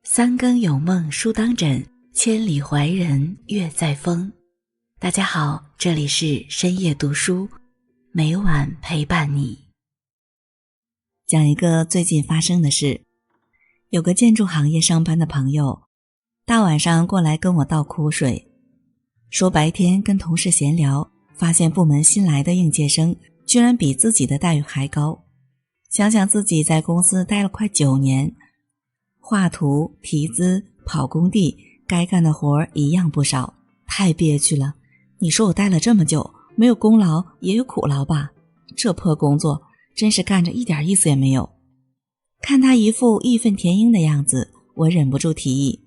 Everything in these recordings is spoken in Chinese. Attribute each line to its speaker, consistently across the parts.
Speaker 1: 三更有梦书当枕，千里怀人月在风。大家好，这里是深夜读书，每晚陪伴你。讲一个最近发生的事。有个建筑行业上班的朋友，大晚上过来跟我倒苦水，说白天跟同事闲聊，发现部门新来的应届生居然比自己的待遇还高。想想自己在公司待了快9年，画图、提资、跑工地，该干的活一样不少，太憋屈了。你说我待了这么久，没有功劳也有苦劳吧？这破工作真是干着一点意思也没有。看他一副义愤填膺的样子，我忍不住提议，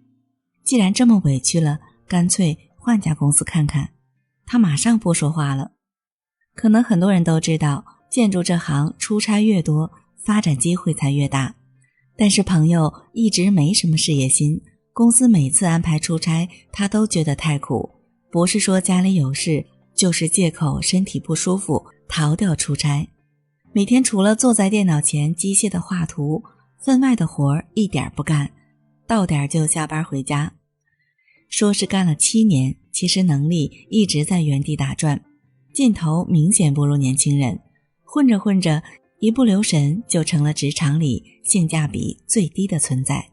Speaker 1: 既然这么委屈了，干脆换家公司看看。他马上不说话了。可能很多人都知道，建筑这行出差越多，发展机会才越大。但是朋友一直没什么事业心，公司每次安排出差，他都觉得太苦，不是说家里有事，就是借口身体不舒服逃掉出差。每天除了坐在电脑前机械的画图，分外的活一点不干，到点就下班回家。说是干了7年，其实能力一直在原地打转，劲头明显不如年轻人，混着混着一不留神就成了职场里性价比最低的存在。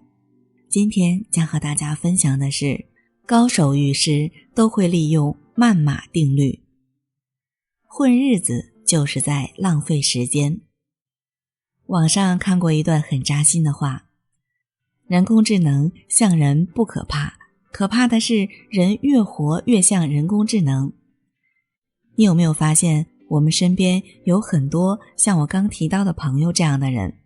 Speaker 1: 今天将和大家分享的是，高手遇事都会利用慢马定律。混日子就是在浪费时间。网上看过一段很扎心的话，人工智能像人不可怕，可怕的是人越活越像人工智能。你有没有发现，我们身边有很多像我刚提到的朋友这样的人，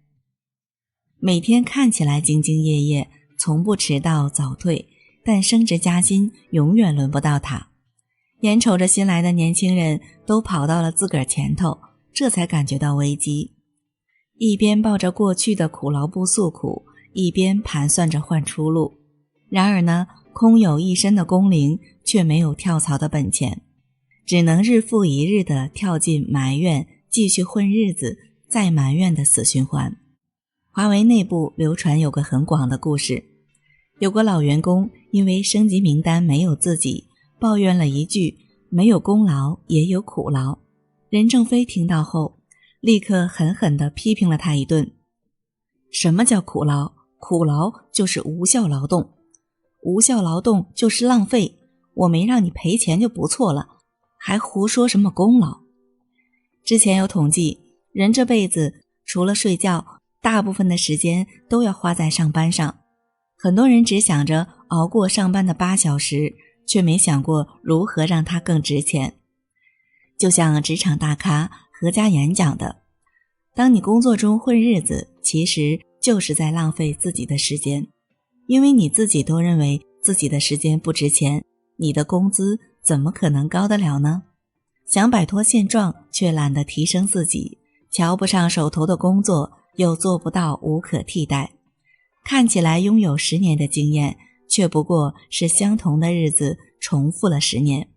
Speaker 1: 每天看起来兢兢业业，从不迟到早退，但升职加薪永远轮不到他。眼瞅着新来的年轻人都跑到了自个儿前头，这才感觉到危机。一边抱着过去的苦劳不诉苦，一边盘算着换出路。然而呢，空有一身的工龄，却没有跳槽的本钱，只能日复一日地跳进埋怨，继续混日子，再埋怨的死循环。华为内部流传有个很广的故事，有个老员工因为升级名单没有自己，抱怨了一句没有功劳也有苦劳。任正非听到后，立刻狠狠地批评了他一顿。什么叫苦劳？苦劳就是无效劳动，无效劳动就是浪费，我没让你赔钱就不错了，还胡说什么功劳。之前有统计，人这辈子除了睡觉，大部分的时间都要花在上班上。很多人只想着熬过上班的8小时，却没想过如何让它更值钱。就像职场大咖何家言讲的，当你工作中混日子，其实就是在浪费自己的时间。因为你自己都认为自己的时间不值钱，你的工资怎么可能高得了呢？想摆脱现状，却懒得提升自己，瞧不上手头的工作，又做不到无可替代。看起来拥有10年的经验，却不过是相同的日子重复了10年。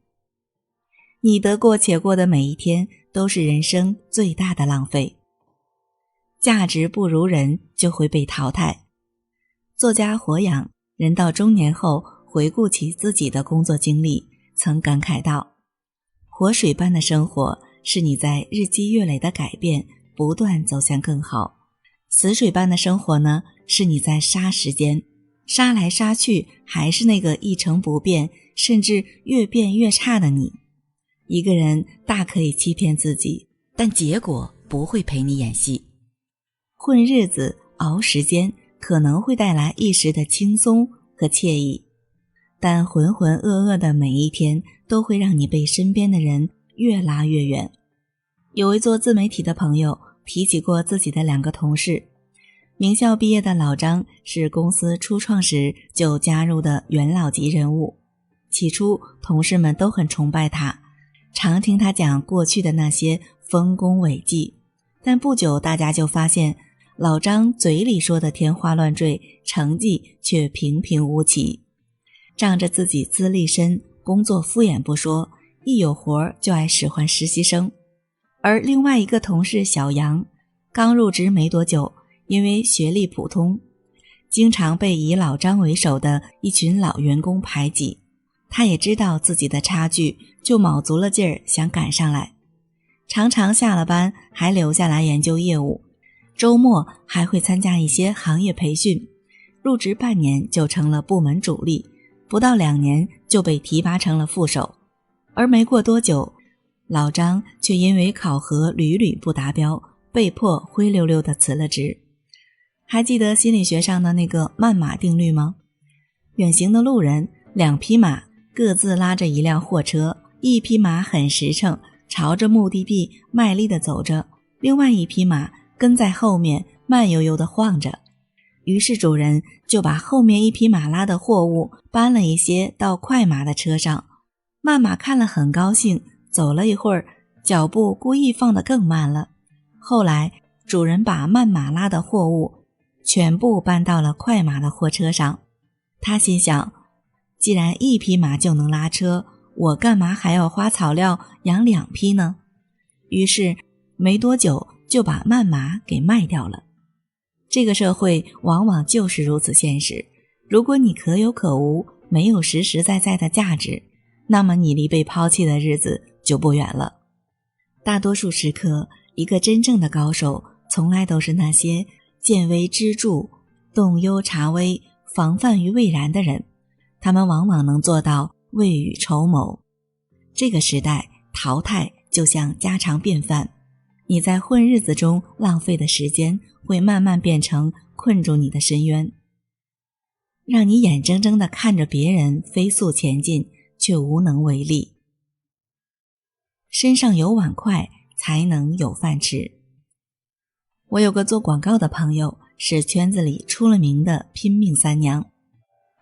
Speaker 1: 你得过且过的每一天，都是人生最大的浪费。价值不如人，就会被淘汰。作家火养人到中年后回顾起自己的工作经历，曾感慨道，活水般的生活是你在日积月累的改变，不断走向更好。死水般的生活呢，是你在杀时间，杀来杀去还是那个一成不变，甚至越变越差的你。一个人大可以欺骗自己，但结果不会陪你演戏。混日子熬时间可能会带来一时的轻松和惬意，但浑浑噩噩的每一天都会让你被身边的人越拉越远。有位做自媒体的朋友提起过自己的2个同事，名校毕业的老张是公司初创时就加入的元老级人物。起初同事们都很崇拜他，常听他讲过去的那些丰功伟绩，但不久大家就发现，老张嘴里说的天花乱坠，成绩却平平无奇。仗着自己资历深，工作敷衍不说，一有活就爱使唤实习生。而另外一个同事小杨，刚入职没多久，因为学历普通，经常被以老张为首的一群老员工排挤。他也知道自己的差距，就卯足了劲儿想赶上来，常常下了班还留下来研究业务，周末还会参加一些行业培训，入职半年就成了部门主力，不到2年就被提拔成了副手。而没过多久，老张却因为考核屡屡不达标，被迫灰溜溜地辞了职。还记得心理学上的那个慢马定律吗？远行的路人，2匹马各自拉着一辆货车，一匹马很实诚，朝着目的地卖力地走着，另外一匹马跟在后面慢悠悠地晃着。于是主人就把后面一匹马拉的货物搬了一些到快马的车上，慢马看了很高兴，走了一会儿，脚步故意放得更慢了。后来主人把慢马拉的货物全部搬到了快马的货车上，他心想，既然1匹马就能拉车，我干嘛还要花草料养2匹呢？于是没多久就把慢马给卖掉了。这个社会往往就是如此现实，如果你可有可无，没有实实在在的价值，那么你离被抛弃的日子就不远了。大多数时刻，一个真正的高手从来都是那些见微知著、动幽察微、防范于未然的人，他们往往能做到未雨绸缪。这个时代，淘汰就像家常便饭，你在混日子中浪费的时间会慢慢变成困住你的深渊，让你眼睁睁地看着别人飞速前进，却无能为力。身上有碗筷，才能有饭吃。我有个做广告的朋友，是圈子里出了名的拼命三娘。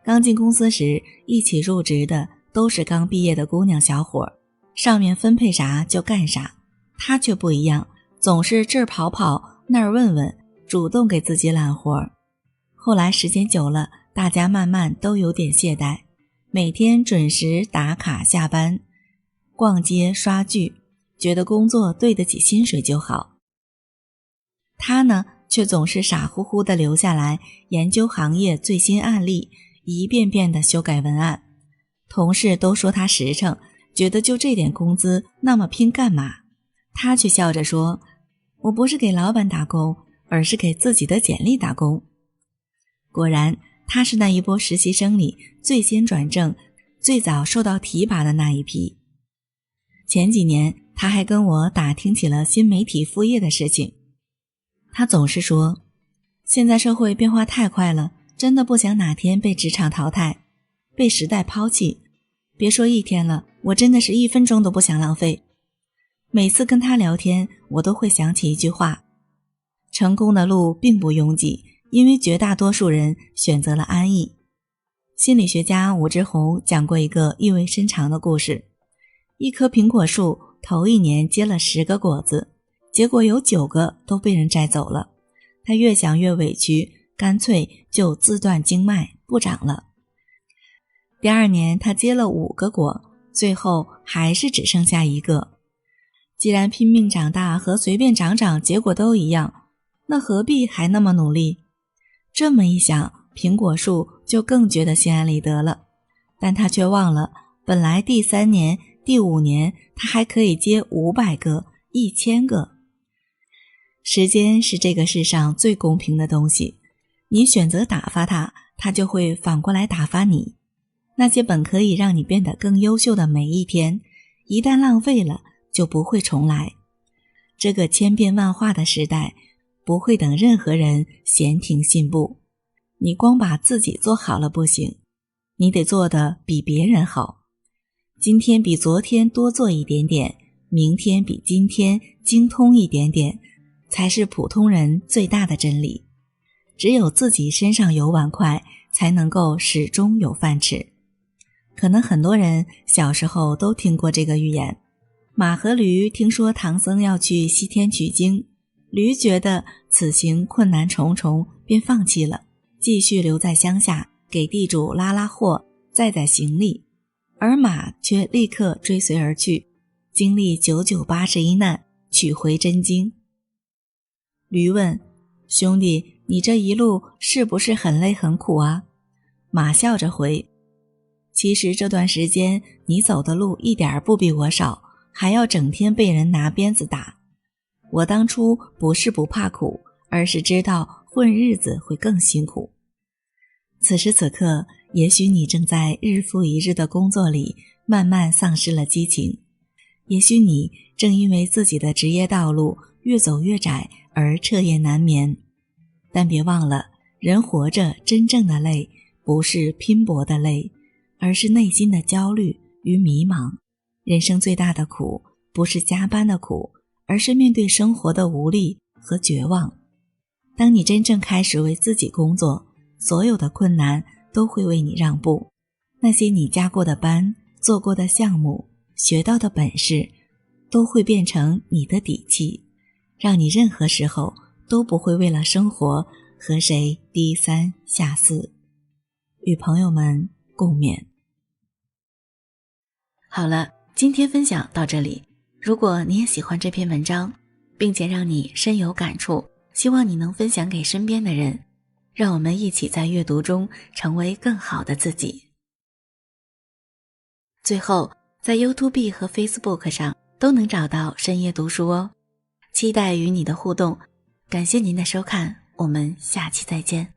Speaker 1: 刚进公司时，一起入职的都是刚毕业的姑娘小伙，上面分配啥就干啥。她却不一样，总是这儿跑跑那儿问问，主动给自己揽活。后来时间久了，大家慢慢都有点懈怠，每天准时打卡下班，逛街刷剧，觉得工作对得起薪水就好。他呢，却总是傻乎乎地留下来研究行业最新案例，一遍遍地修改文案。同事都说他实诚，觉得就这点工资那么拼干嘛？他却笑着说，我不是给老板打工，而是给自己的简历打工。果然，他是那一波实习生里最先转正、最早受到提拔的那一批。前几年他还跟我打听起了新媒体副业的事情。他总是说，现在社会变化太快了，真的不想哪天被职场淘汰，被时代抛弃。别说1天了，我真的是1分钟都不想浪费。每次跟他聊天，我都会想起一句话，成功的路并不拥挤，因为绝大多数人选择了安逸。心理学家武志红讲过一个意味深长的故事。一棵苹果树头1年结了10个果子，结果有9个都被人摘走了。他越想越委屈，干脆就自断经脉不长了。第2年他结了5个果，最后还是只剩下1个。既然拼命长大和随便长长结果都一样，那何必还那么努力？这么一想，苹果树就更觉得心安理得了。但他却忘了，本来第3年、第5年他还可以结500个、1000个。时间是这个世上最公平的东西，你选择打发它，它就会反过来打发你。那些本可以让你变得更优秀的每一天，一旦浪费了，就不会重来。这个千变万化的时代，不会等任何人闲庭信步。你光把自己做好了不行，你得做得比别人好。今天比昨天多做一点点，明天比今天精通一点点，才是普通人最大的真理。只有自己身上有碗筷，才能够始终有饭吃。可能很多人小时候都听过这个寓言。马和驴听说唐僧要去西天取经，驴觉得此行困难重重，便放弃了，继续留在乡下给地主拉货，载行李。而马却立刻追随而去，经历9981难，取回真经。驴问，兄弟，你这一路是不是很累很苦啊？马笑着回，其实这段时间你走的路一点不比我少，还要整天被人拿鞭子打。我当初不是不怕苦，而是知道混日子会更辛苦。此时此刻，也许你正在日复一日的工作里慢慢丧失了激情，也许你正因为自己的职业道路越走越窄而彻夜难眠。但别忘了，人活着真正的累，不是拼搏的累，而是内心的焦虑与迷茫。人生最大的苦，不是加班的苦，而是面对生活的无力和绝望。当你真正开始为自己工作，所有的困难都会为你让步。那些你加过的班，做过的项目，学到的本事，都会变成你的底气，让你任何时候都不会为了生活和谁低三下四。与朋友们共勉。好了，今天分享到这里。如果你也喜欢这篇文章，并且让你深有感触，希望你能分享给身边的人，让我们一起在阅读中成为更好的自己。最后，在 YouTube 和 Facebook 上都能找到深夜读书哦，期待与你的互动。感谢您的收看，我们下期再见。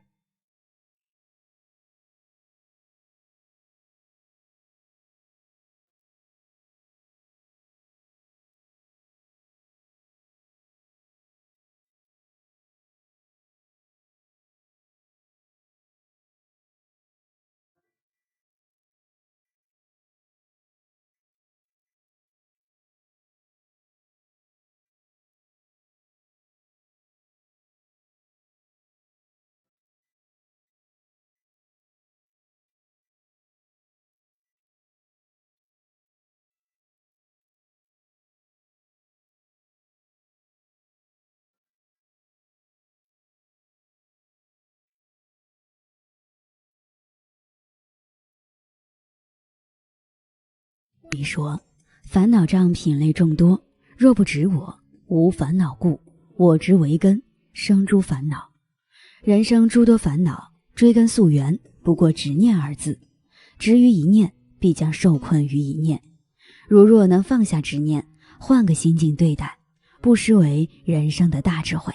Speaker 2: 你说，烦恼障品类众多，若不止我，无烦恼故，我之为根，生诸烦恼。人生诸多烦恼，追根溯源，不过执念二字。执于一念，必将受困于一念。如若能放下执念，换个心境对待，不失为人生的大智慧。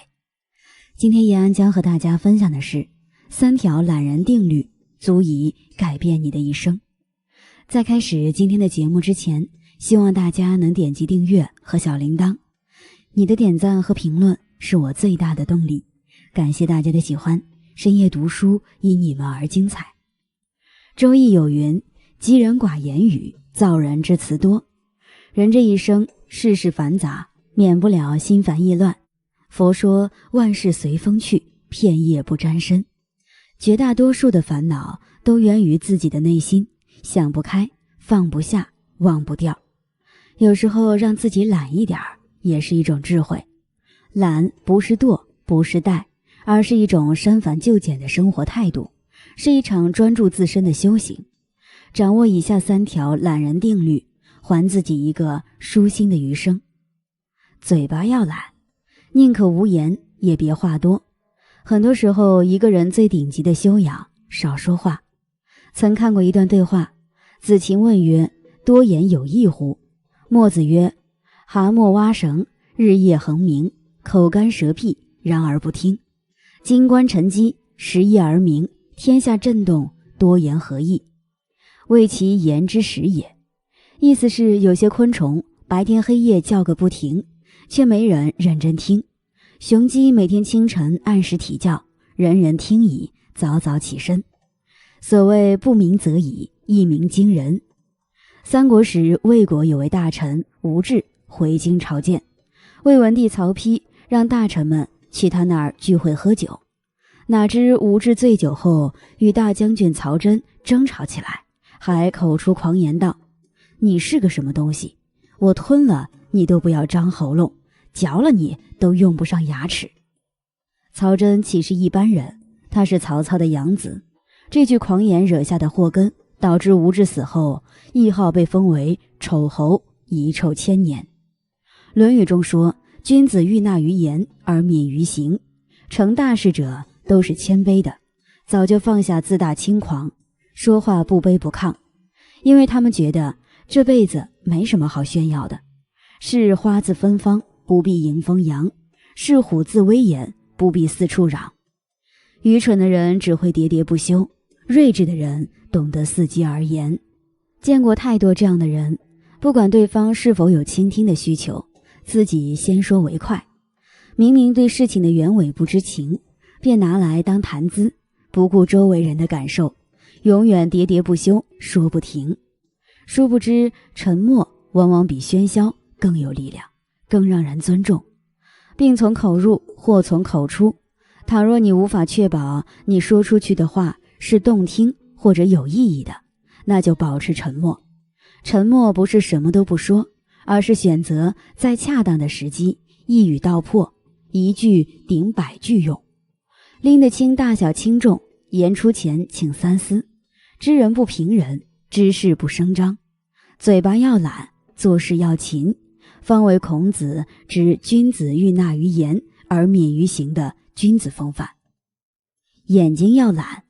Speaker 2: 今天叶安将和大家分享的是3条懒人定律，足以改变你的一生。在开始今天的节目之前，希望大家能点击订阅和小铃铛。你的点赞和评论是我最大的动力。感谢大家的喜欢，深夜读书因你们而精彩。周易有云，积人寡言语，造人之词多。人这一生世事繁杂，免不了心烦意乱。佛说万事随风去，片叶不沾身。绝大多数的烦恼都源于自己的内心，想不开，放不下，忘不掉。有时候让自己懒一点也是一种智慧。懒不是惰，不是怠，而是一种删繁就简的生活态度，是一场专注自身的修行。掌握以下3条懒人定律，还自己一个舒心的余生。嘴巴要懒，宁可无言，也别话多。很多时候，一个人最顶级的修养，少说话。曾看过一段对话，子禽问曰：多言有益乎？墨子曰：蛤蟆挖绳，日夜恒鸣，口干舌闭，然而不听。金冠沉积，时夜而鸣，天下震动，多言何益？谓其言之实也。意思是有些昆虫白天黑夜叫个不停，却没人认真听。雄鸡每天清晨按时啼叫，人人听矣，早早起身。所谓不鸣则已，一鸣惊人。三国时，魏国有位大臣吴质回京朝见，魏文帝曹丕让大臣们去他那儿聚会喝酒。哪知吴质醉酒后与大将军曹真争吵起来，还口出狂言道：你是个什么东西？我吞了你都不要张喉咙，嚼了你都用不上牙齿。曹真岂是一般人？他是曹操的养子。这句狂言惹下的祸根，导致吴质死后，谥号被封为丑侯，遗臭千年。论语中说，君子欲纳于言而敏于行，成大事者都是谦卑的，早就放下自大轻狂，说话不卑不亢，因为他们觉得这辈子没什么好炫耀的，是花自芬芳，不必迎风扬，是虎自威严，不必四处嚷。愚蠢的人只会喋喋不休，睿智的人懂得伺机而言。见过太多这样的人，不管对方是否有倾听的需求，自己先说为快。明明对事情的原委不知情，便拿来当谈资，不顾周围人的感受，永远喋喋不休，说不停。殊不知，沉默往往比喧嚣更有力量，更让人尊重。病从口入，祸从口出。倘若你无法确保你说出去的话是动听或者有意义的，那就保持沉默。沉默不是什么都不说，而是选择在恰当的时机一语道破，一句顶百句用。拎得清大小轻重，言出前请三思。知人不评人，知事不声张。嘴巴要懒，做事要勤，方为孔子之君子欲纳于言而敏于行的君子风范。眼睛要懒，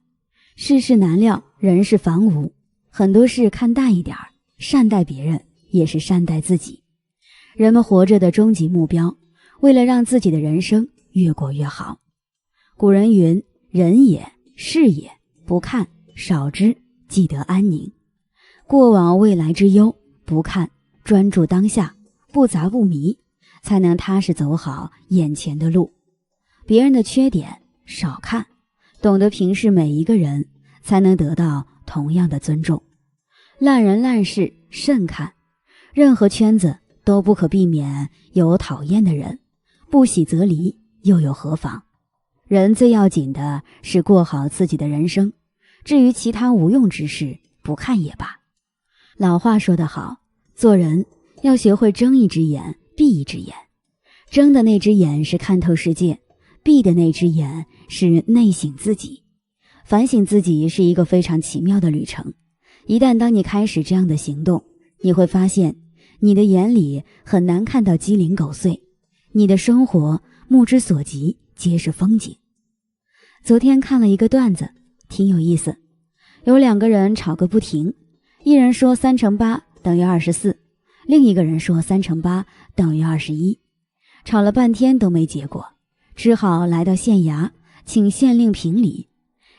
Speaker 2: 世事难料，人是凡无，很多事看淡一点，善待别人也是善待自己。人们活着的终极目标，为了让自己的人生越过越好。古人云：人也，事也，不看，少之，既得安宁。过往未来之忧不看，专注当下，不杂不迷，才能踏实走好眼前的路。别人的缺点少看，懂得平视每一个人，才能得到同样的尊重。烂人烂事慎看，任何圈子都不可避免有讨厌的人，不喜则离，又有何妨？人最要紧的是过好自己的人生，至于其他无用之事，不看也罢。老话说得好，做人要学会睁一只眼闭一只眼。睁的那只眼是看透世界，闭的那只眼是内省自己。反省自己是一个非常奇妙的旅程，一旦当你开始这样的行动，你会发现你的眼里很难看到鸡零狗碎，你的生活目之所及皆是风景。昨天看了一个段子，挺有意思。有两个人吵个不停，一人说3乘8等于24，另一个人说3乘8等于21。吵了半天都没结果，只好来到县衙，请县令评理。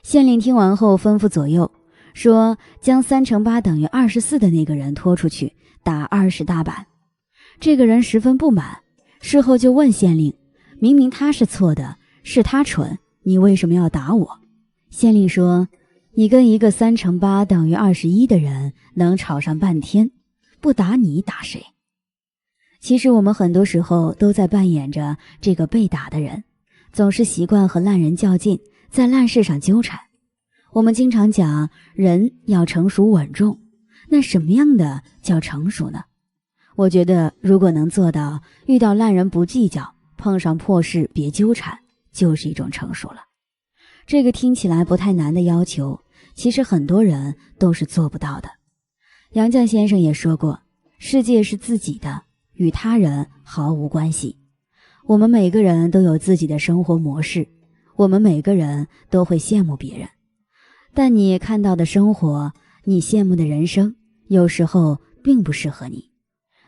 Speaker 2: 县令听完后吩咐左右，说将3乘8等于24的那个人拖出去打20大板。这个人十分不满，事后就问县令，明明他是错的，是他蠢，你为什么要打我？县令说，你跟一个3乘8等于21的人能吵上半天，不打你打谁？其实我们很多时候都在扮演着这个被打的人，总是习惯和烂人较劲，在烂事上纠缠。我们经常讲人要成熟稳重，那什么样的叫成熟呢？我觉得如果能做到遇到烂人不计较，碰上破事别纠缠，就是一种成熟了。这个听起来不太难的要求，其实很多人都是做不到的。杨绛先生也说过，世界是自己的，与他人毫无关系。我们每个人都有自己的生活模式，我们每个人都会羡慕别人，但你看到的生活，你羡慕的人生，有时候并不适合你。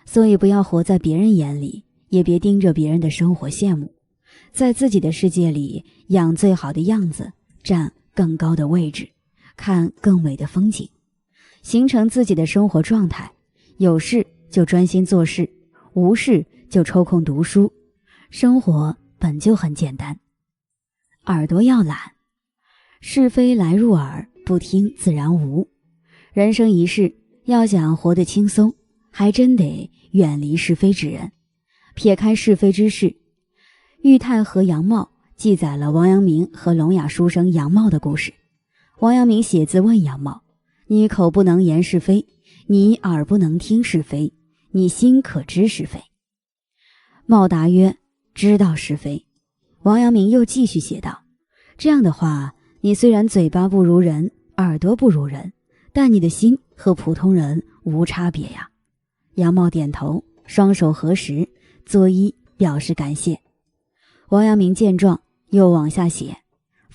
Speaker 2: 所以不要活在别人眼里，也别盯着别人的生活羡慕，在自己的世界里养最好的样子，站更高的位置，看更美的风景，形成自己的生活状态。有事就专心做事，无事就抽空读书。生活本就很简单。耳朵要懒，是非来入耳，不听自然无。人生一世，要想活得轻松，还真得远离是非之人，撇开是非之事。玉太和杨茂记载了王阳明和聋哑书生杨茂的故事。王阳明写字问杨茂，你口不能言是非，你耳不能听是非，你心可知是非？茂答曰，知道是非。王阳明又继续写道，这样的话，你虽然嘴巴不如人，耳朵不如人，但你的心和普通人无差别呀。杨茂点头，双手合十，作揖表示感谢。王阳明见状，又往下写，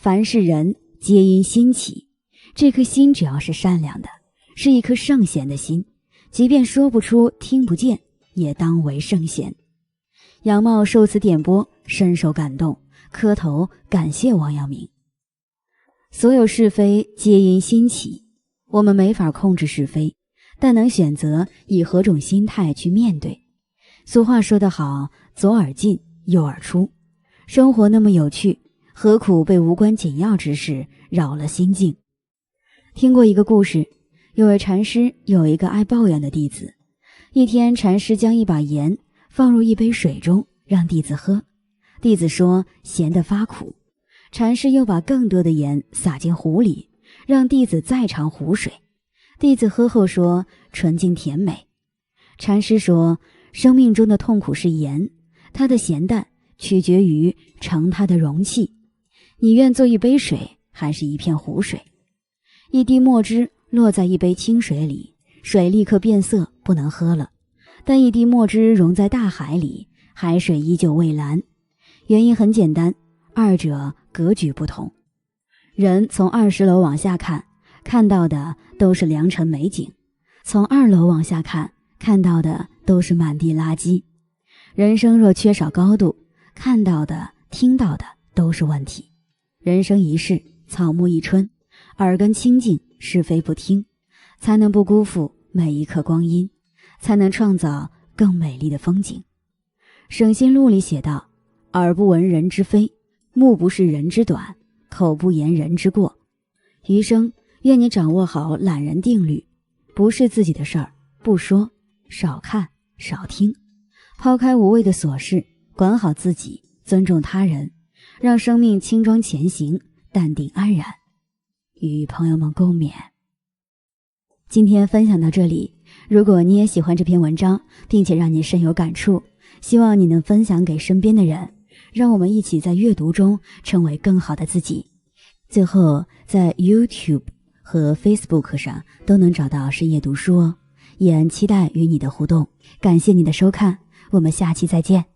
Speaker 2: 凡是人皆因心起，这颗心只要是善良的，是一颗圣贤的心，即便说不出听不见，也当为圣贤。杨茂受此点拨，深受感动，磕头感谢王阳明。所有是非皆因心起，我们没法控制是非，但能选择以何种心态去面对。俗话说得好，左耳进右耳出，生活那么有趣，何苦被无关紧要之事扰了心境。听过一个故事，有位禅师有一个爱抱怨的弟子。一天，禅师将一把盐放入一杯水中，让弟子喝。弟子说咸得发苦，禅师又把更多的盐撒进壶里，让弟子再尝湖水。弟子喝后说纯净甜美。禅师说，生命中的痛苦是盐，它的咸淡取决于盛它的容器。你愿做一杯水，还是一片湖水？一滴墨汁落在一杯清水里，水立刻变色，不能喝了。但一滴墨汁溶在大海里，海水依旧蔚蓝。原因很简单，二者格局不同。人从20楼往下看，看到的都是良辰美景；从2楼往下看，看到的都是满地垃圾。人生若缺少高度，看到的、听到的都是问题。人生一世，草木一春，耳根清净，是非不听，才能不辜负每一刻光阴，才能创造更美丽的风景。省心录里写道，耳不闻人之非，目不视人之短，口不言人之过。余生愿你掌握好懒人定律，不是自己的事儿不说，少看少听，抛开无谓的琐事，管好自己，尊重他人，让生命轻装前行，淡定安然。与朋友们共勉。今天分享到这里，如果你也喜欢这篇文章，并且让你深有感触，希望你能分享给身边的人，让我们一起在阅读中成为更好的自己。最后，在 YouTube 和 Facebook 上都能找到深夜读书哦，也期待与你的互动。感谢你的收看，我们下期再见。